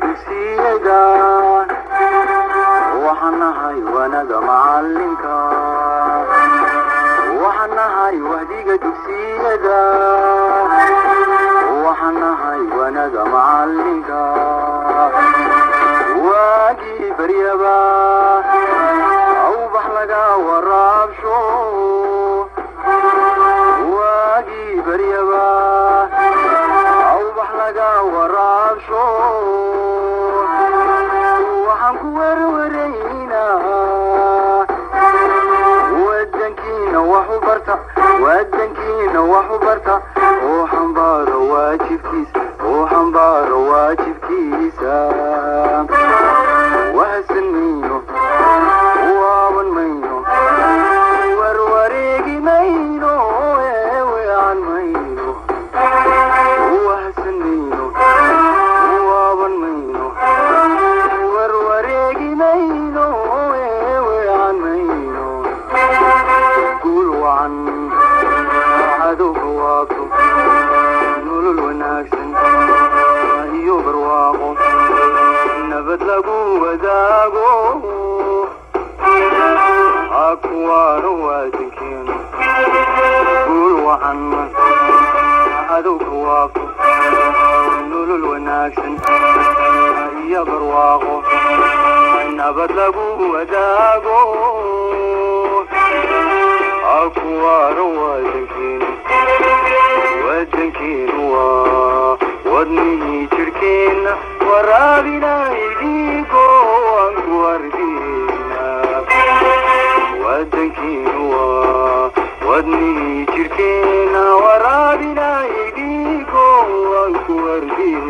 dugsiyada waxaan nahay wanaga macalinka waxaan nahay wahdiga dugsiyada waxaan nahay wanaga macalinka waagii baryaba awbax laga waraabsho waagii baryaba awbax laga waraabsho waxaan ku warwaraynaa wadankiina wax u barta oo xambaaro waajibkiisa wahsan mayno waaban mayno warwareegi mayno weecan mayno wahsan mayno waaban mayno warwareegi mayno weecan mayno guul wacan cadowga waabto nolol wanaagsan iyo barwaaqo nabad lagu wadaago akuwaano waadankeenu guul wacan cadowga waabto nolol wanaagsan iyo barwaaqo nabad lagu wadaago akuwaano wadankeenu waa wadnihii jirhkeenna waraabinaydiigo aan ku hardina wadankeenu waa wadnihii jirhkeenna waraabinaydiigo aan ku hardina